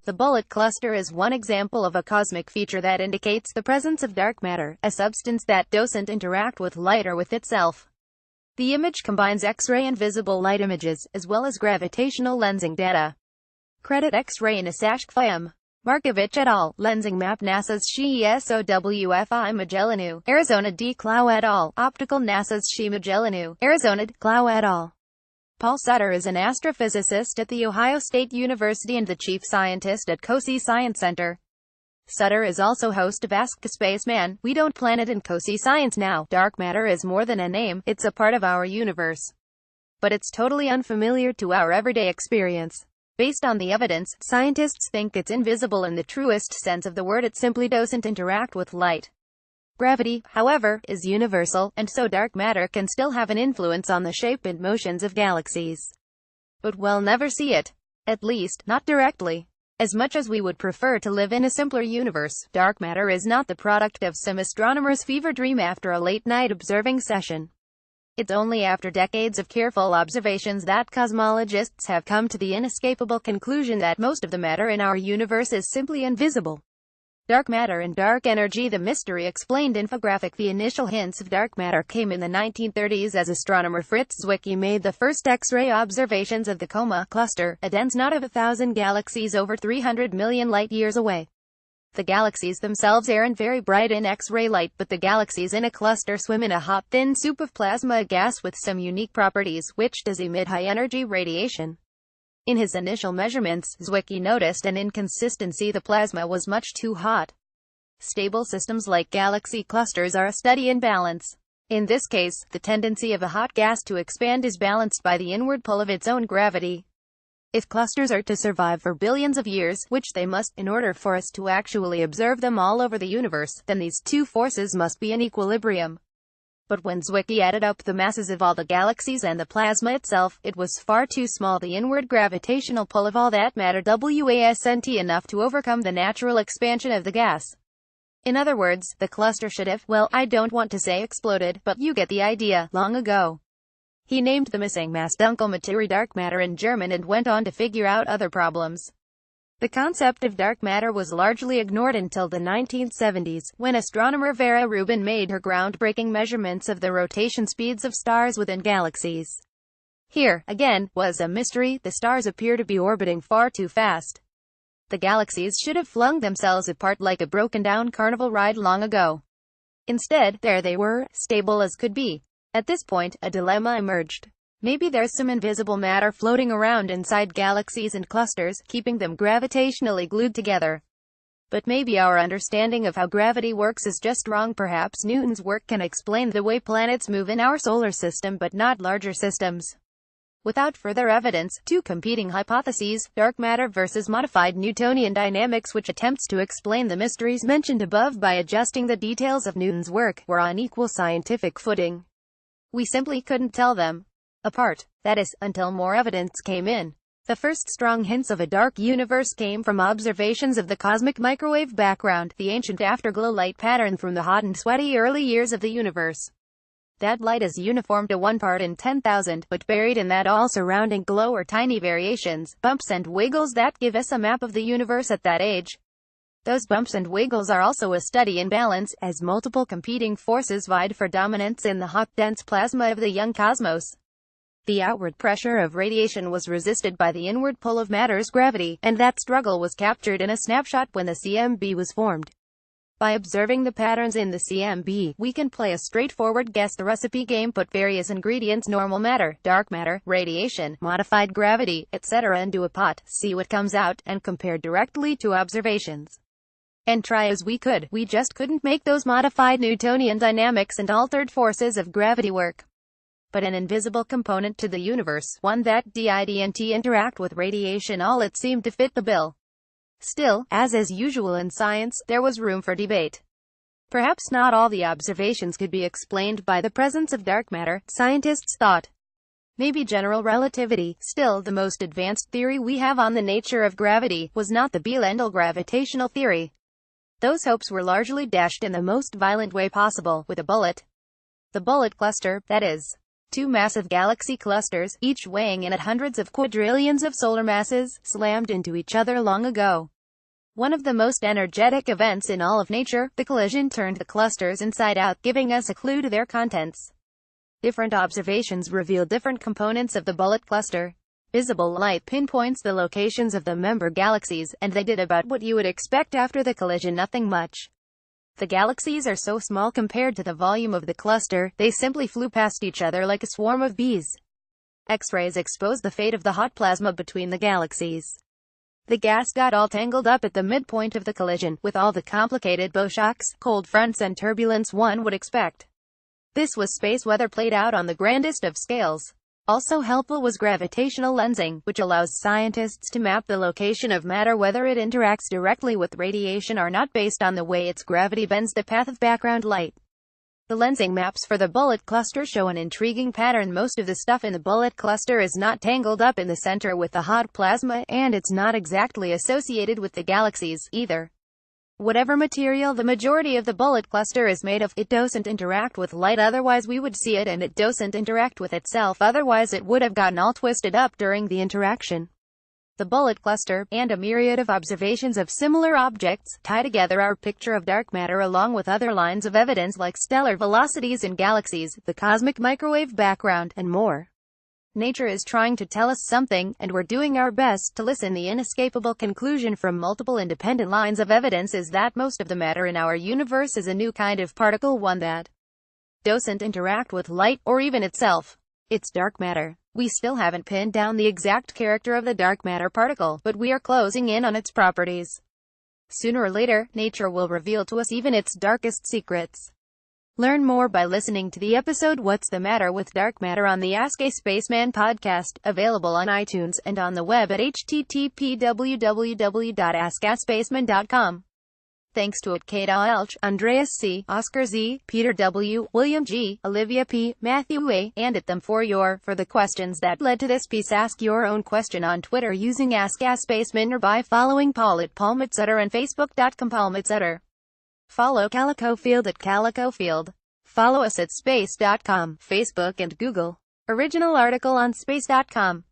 The bullet cluster is one example of a cosmic feature that indicates the presence of dark matter, a substance that doesn't interact with light or with itself. The image combines X-ray and visible light images, as well as gravitational lensing data. Credit X-ray Nasashkvim. Markovich et al., Lensing Map NASA's SHI Magellanu, Arizona D. Clow et al., Optical NASA's SHI Magellanu, Arizona D. Clow et al. Paul Sutter is an astrophysicist at The Ohio State University and the chief scientist at COSI Science Center. Sutter is also host of Ask a Spaceman, We Don't Planet in COSI Science Now. Dark matter is more than a name, it's a part of our universe. But it's totally unfamiliar to our everyday experience. Based on the evidence, scientists think it's invisible in the truest sense of the word. It simply doesn't interact with light. Gravity, however, is universal, and so dark matter can still have an influence on the shape and motions of galaxies. But we'll never see it. At least, not directly. As much as we would prefer to live in a simpler universe, dark matter is not the product of some astronomer's fever dream after a late-night observing session. It's only after decades of careful observations that cosmologists have come to the inescapable conclusion that most of the matter in our universe is simply invisible. Dark matter and dark energy. The mystery explained infographic. The initial hints of dark matter came in the 1930s as astronomer Fritz Zwicky made the first X-ray observations of the Coma cluster, a dense knot of 1,000 galaxies over 300 million light-years away. The galaxies themselves aren't very bright in X-ray light, but the galaxies in a cluster swim in a hot, thin soup of plasma, a gas with some unique properties, which does emit high-energy radiation. In his initial measurements, Zwicky noticed an inconsistency. The plasma was much too hot. Stable systems like galaxy clusters are a steady in balance. In this case, the tendency of a hot gas to expand is balanced by the inward pull of its own gravity. If clusters are to survive for billions of years, which they must, in order for us to actually observe them all over the universe, then these two forces must be in equilibrium. But when Zwicky added up the masses of all the galaxies and the plasma itself, it was far too small. The inward gravitational pull of all that matter wasn't enough to overcome the natural expansion of the gas. In other words, the cluster should have, well, I don't want to say exploded, but you get the idea, long ago. He named the missing mass Dunkelmaterie dark matter in German and went on to figure out other problems. The concept of dark matter was largely ignored until the 1970s, when astronomer Vera Rubin made her groundbreaking measurements of the rotation speeds of stars within galaxies. Here, again, was a mystery. The stars appear to be orbiting far too fast. The galaxies should have flung themselves apart like a broken-down carnival ride long ago. Instead, there they were, stable as could be. At this point, a dilemma emerged. Maybe there's some invisible matter floating around inside galaxies and clusters, keeping them gravitationally glued together. But maybe our understanding of how gravity works is just wrong. Perhaps Newton's work can explain the way planets move in our solar system, but not larger systems. Without further evidence, two competing hypotheses, dark matter versus modified Newtonian dynamics, which attempts to explain the mysteries mentioned above by adjusting the details of Newton's work, were on equal scientific footing. We simply couldn't tell them apart. That is, until more evidence came in. The first strong hints of a dark universe came from observations of the cosmic microwave background, the ancient afterglow light pattern from the hot and sweaty early years of the universe. That light is uniform to 1 part in 10,000, but buried in that all-surrounding glow are tiny variations, bumps and wiggles that give us a map of the universe at that age. Those bumps and wiggles are also a steady in balance, as multiple competing forces vied for dominance in the hot, dense plasma of the young cosmos. The outward pressure of radiation was resisted by the inward pull of matter's gravity, and that struggle was captured in a snapshot when the CMB was formed. By observing the patterns in the CMB, we can play a straightforward guess the recipe game, put various ingredients, normal matter, dark matter, radiation, modified gravity, etc. into a pot, see what comes out, and compare directly to observations. And try as we could, we just couldn't make those modified Newtonian dynamics and altered forces of gravity work. But an invisible component to the universe, one that didn't interact with radiation, all it seemed to fit the bill. Still, as is usual in science, there was room for debate. Perhaps not all the observations could be explained by the presence of dark matter, scientists thought. Maybe general relativity, still the most advanced theory we have on the nature of gravity, was not the be-all-end-all gravitational theory. Those hopes were largely dashed in the most violent way possible, with a bullet. The bullet cluster, that is. Two massive galaxy clusters, each weighing in at hundreds of quadrillions of solar masses, slammed into each other long ago. One of the most energetic events in all of nature, the collision turned the clusters inside out, giving us a clue to their contents. Different observations reveal different components of the bullet cluster. Visible light pinpoints the locations of the member galaxies, and they did about what you would expect after the collision, nothing much. The galaxies are so small compared to the volume of the cluster, they simply flew past each other like a swarm of bees. X-rays expose the fate of the hot plasma between the galaxies. The gas got all tangled up at the midpoint of the collision, with all the complicated bow shocks, cold fronts and turbulence one would expect. This was space weather played out on the grandest of scales. Also helpful was gravitational lensing, which allows scientists to map the location of matter whether it interacts directly with radiation or not based on the way its gravity bends the path of background light. The lensing maps for the bullet cluster show an intriguing pattern. Most of the stuff in the bullet cluster is not tangled up in the center with the hot plasma, and it's not exactly associated with the galaxies, either. Whatever material the majority of the bullet cluster is made of, it doesn't interact with light, otherwise we would see it, and it doesn't interact with itself, otherwise it would have gotten all twisted up during the interaction. The bullet cluster, and a myriad of observations of similar objects, tie together our picture of dark matter along with other lines of evidence like stellar velocities in galaxies, the cosmic microwave background, and more. Nature is trying to tell us something, and we're doing our best to listen. The inescapable conclusion from multiple independent lines of evidence is that most of the matter in our universe is a new kind of particle, one that doesn't interact with light, or even itself. It's dark matter. We still haven't pinned down the exact character of the dark matter particle, but we are closing in on its properties. Sooner or later, nature will reveal to us even its darkest secrets. Learn more by listening to the episode What's the Matter with Dark Matter on the Ask a Spaceman podcast, available on iTunes, and on the web at http://www.askaspaceman.com. Thanks to Kate Elch, Andreas C., Oscar Z., Peter W., William G., Olivia P., Matthew A., and at them for the questions that led to this piece. Ask your own question on Twitter using AskASpaceman or by following Paul at Palmetzetter and Facebook.com Palmetzetter. Follow Calico Field at Calico Field. Follow us at Space.com, Facebook and Google. Original article on Space.com.